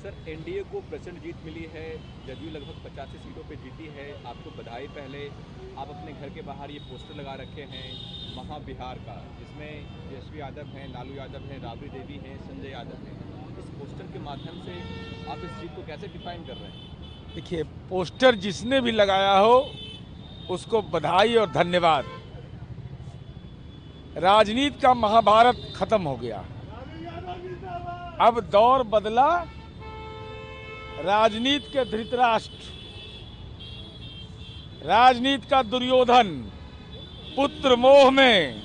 Sir, NDA को प्रचंड जीत मिली है, जदयू लगभग 85 सीटों पे जीती है। आपको बधाई। पहले आप अपने घर के बाहर ये पोस्टर लगा रखे हैं महाबिहार का, जिसमें तेजस्वी यादव हैं, लालू यादव हैं, राबड़ी देवी हैं, संजय यादव हैं। इस पोस्टर के माध्यम से आप इस जीत को कैसे डिफाइन कर रहे हैं? देखिए, पोस्टर जिसने भी लगाया हो उसको बधाई और धन्यवाद। राजनीति का महाभारत खत्म हो गया, अब दौर बदला। राजनीति के धृतराष्ट्र, राजनीति का दुर्योधन, पुत्र मोह में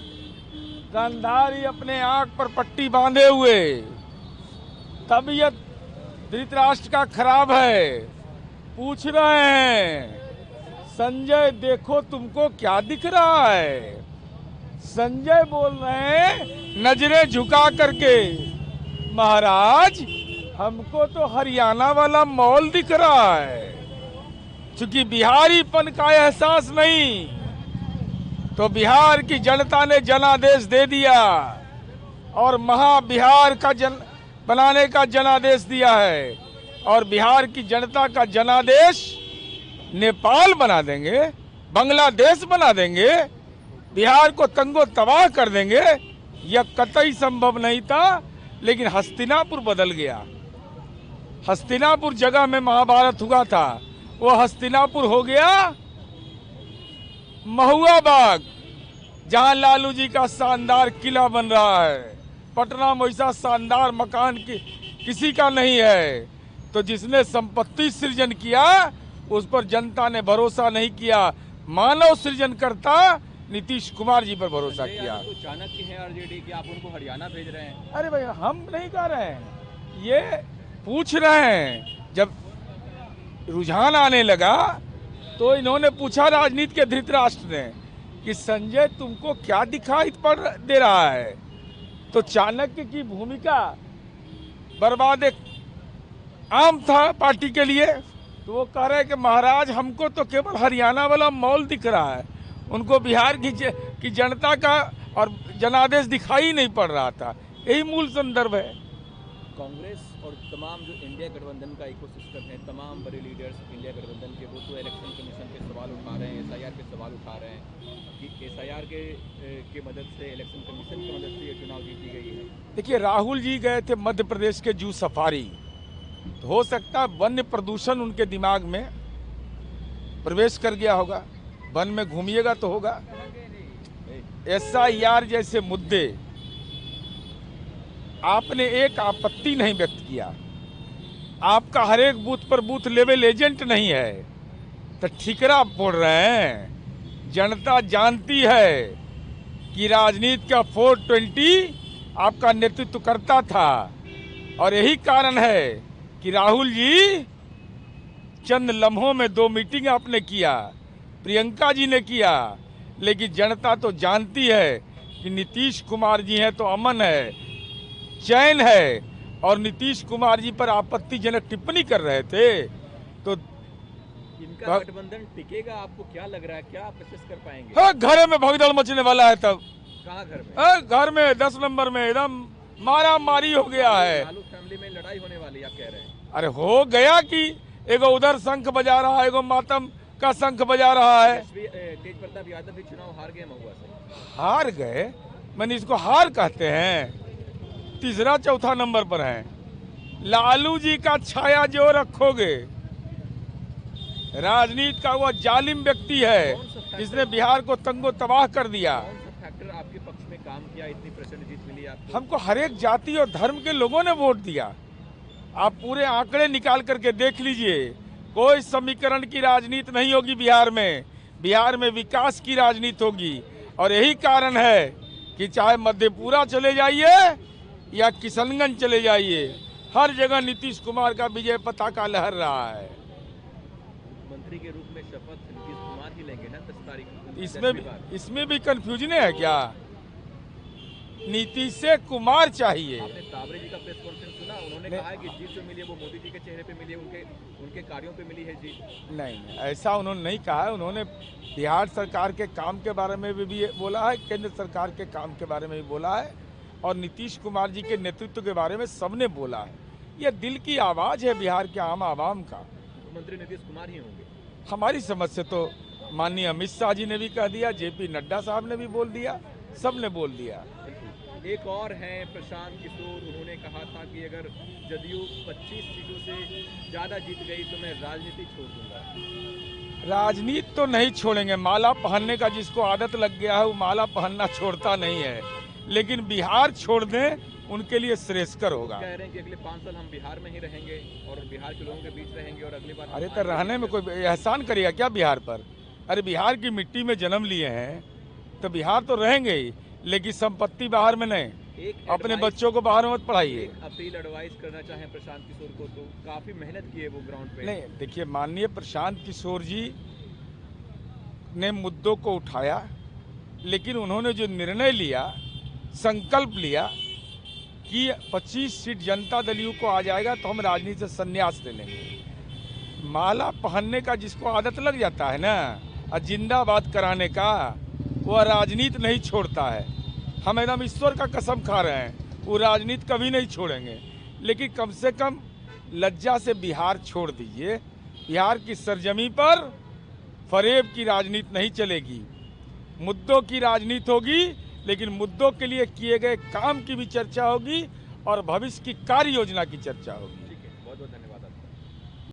गांधारी अपने आंख पर पट्टी बांधे हुए, तबीयत धृतराष्ट्र का खराब है, पूछ रहे हैं संजय देखो तुमको क्या दिख रहा है। संजय बोल रहे हैं नजरें झुका करके, महाराज हमको तो हरियाणा वाला मॉल दिख रहा है। चूंकि बिहारीपन का एहसास नहीं, तो बिहार की जनता ने जनादेश दे दिया और महाबिहार का बनाने का जनादेश दिया है। और बिहार की जनता का जनादेश नेपाल बना देंगे, बांग्लादेश बना देंगे, बिहार को तंगो तबाह कर देंगे। यह कतई संभव नहीं था, लेकिन हस्तिनापुर बदल गया। हस्तिनापुर जगह में महाभारत हुआ था, वो हस्तिनापुर हो गया महुआ बाग, जहां लालू जी का शानदार किला बन रहा है। पटना में ऐसा शानदार मकान किसी का नहीं है। तो जिसने संपत्ति सृजन किया उस पर जनता ने भरोसा नहीं किया। मानव सृजन करता नीतीश कुमार जी पर भरोसा किया। तो चाणक्य है आरजेडी कि आप उनको हरियाणा भेज रहे हैं? अरे भाई, हम नहीं कह रहे हैं, ये पूछ रहे हैं। जब रुझान आने लगा तो इन्होंने पूछा राजनीति के धृतराष्ट्र ने कि संजय तुमको क्या दिखाई पड़ दे रहा है। तो चाणक्य की भूमिका बर्बाद आम था पार्टी के लिए। तो वो कह रहे हैं कि महाराज हमको तो केवल हरियाणा वाला मॉल दिख रहा है, उनको बिहार की जनता का और जनादेश दिखाई नहीं पड़ रहा था। यही मूल संदर्भ है। कांग्रेस और तमाम जो इंडिया गठबंधन का इकोसिस्टम है, तमाम बड़े लीडर्स इंडिया गठबंधन के, वो तो इलेक्शन कमीशन पे सवाल उठा रहे हैं, एसआईआर पे सवाल उठा रहे हैं कि एसआईआर के मदद से, इलेक्शन कमीशन की मदद से ये चुनाव जीती गई है। देखिए, राहुल जी गए थे मध्य प्रदेश के जू सफारी, तो हो सकता है वन्य प्रदूषण उनके दिमाग में प्रवेश कर गया होगा। वन में घूमिएगा तो होगा। एसआईआर जैसे मुद्दे आपने एक आपत्ति नहीं व्यक्त किया। आपका हर एक बूथ पर बूथ लेवल एजेंट नहीं है, तो ठिकरा फोड़ रहे हैं। जनता जानती है कि राजनीति का 420 आपका नेतृत्व करता था, और यही कारण है कि राहुल जी चंद लम्हों में 2 मीटिंग आपने किया, प्रियंका जी ने किया, लेकिन जनता तो जानती है कि नीतीश कुमार जी हैं तो अमन है, चैन है। और नीतीश कुमार जी पर आपत्तिजनक टिप्पणी कर रहे थे तो इनका गठबंधन टिकेगा? आपको क्या लग रहा है, क्या आप एसेस कर पाएंगे? हाँ, घर में भगदड़ मचने वाला है। तब कहाँ घर में? घर में 10 नंबर में एकदम मारा मारी हो गया है। लालू फैमिली में लड़ाई होने वाली, आप कह रहे हैं? अरे हो गया कि एगो उधर शंख बजा रहा है, एगो मातम का शंख बजा रहा है। तेज प्रताप यादव भी चुनाव हार गए महुआ से। हार गए? मैंने इसको हार कहते हैं। तीसरा चौथा नंबर पर है। लालू जी का छाया जो रखोगे, राजनीति का वो जालिम व्यक्ति है जिसने बिहार को तंगो तबाह कर दिया। कौन सा फैक्टर आपके पक्ष में काम किया, इतनी प्रचंड जीत मिली आपको? हमको हर एक जाति और धर्म के लोगों ने वोट दिया। आप पूरे आंकड़े निकाल करके देख लीजिए। कोई समीकरण की राजनीति नहीं होगी बिहार में। बिहार में विकास की राजनीति होगी। और यही कारण है कि चाहे मधेपुरा चले जाइए या किशनगंज चले जाइए, हर जगह नीतीश कुमार का विजय पताका लहर रहा है। मंत्री के रूप में शपथ नीतीश कुमार ही लेंगे ना 10 तारीख को? इसमें भी कंफ्यूजन है क्या? नीतीश से कुमार चाहिए। आपने ताबरे जी का प्रेस कॉन्फ्रेंस सुना? उन्होंने कहा है कि जीत जो मिली है वो मोदी जी के चेहरे पे मिली है, उनके कार्यों पे मिली है जीत। नहीं, ऐसा उन्होंने नहीं कहा है। उन्होंने बिहार सरकार के काम के बारे में भी बोला है, केंद्र सरकार के काम के बारे में भी बोला है, और नीतीश कुमार जी के नेतृत्व के बारे में सबने बोला है। ये दिल की आवाज है बिहार के आम आवाम का। मुख्यमंत्री नीतीश कुमार ही होंगे। हमारी समझ से तो माननीय अमित शाह जी ने भी कह दिया, जेपी नड्डा साहब ने भी बोल दिया, सब ने बोल दिया। एक और हैं प्रशांत किशोर, उन्होंने कहा था कि अगर जदयू 25 सीटों से ज़्यादा जीत गई तो मैं राजनीति छोड़ दूंगा। राजनीति तो नहीं छोड़ेंगे, माला पहनने का जिसको आदत लग गया है वो माला पहनना छोड़ता नहीं है, लेकिन बिहार छोड़ दें उनके लिए श्रेयस्कर होगा। कह रहे हैं कि अगले 5 साल हम बिहार में ही रहेंगे और बिहार के लोगों के बीच रहेंगे और अगली बार। अरे तो रहने में कोई एहसान करेगा क्या बिहार पर? अरे बिहार की मिट्टी में जन्म लिए हैं तो बिहार तो रहेंगे ही, लेकिन संपत्ति बाहर में नहीं, अपने बच्चों को बाहर मत पढ़ाइए। अपील एडवाइस करना चाहें प्रशांत किशोर को, तो काफी मेहनत की है वो ग्राउंड पे। नहीं, देखिए माननीय प्रशांत किशोर जी ने मुद्दों को उठाया, लेकिन उन्होंने जो निर्णय लिया, संकल्प लिया कि 25 सीट जनता दल यू को आ जाएगा तो हम राजनीति से संन्यास ले लेंगे। माला पहनने का जिसको आदत लग जाता है ना, और जिंदाबाद कराने का, वह राजनीति नहीं छोड़ता है। हम एकदम ईश्वर का कसम खा रहे हैं, वो राजनीति कभी नहीं छोड़ेंगे। लेकिन कम से कम लज्जा से बिहार छोड़ दीजिए। बिहार की सरजमी पर फरेब की राजनीति नहीं चलेगी, मुद्दों की राजनीति होगी, लेकिन मुद्दों के लिए किए गए काम की भी चर्चा होगी और भविष्य की कार्य योजना की चर्चा होगी।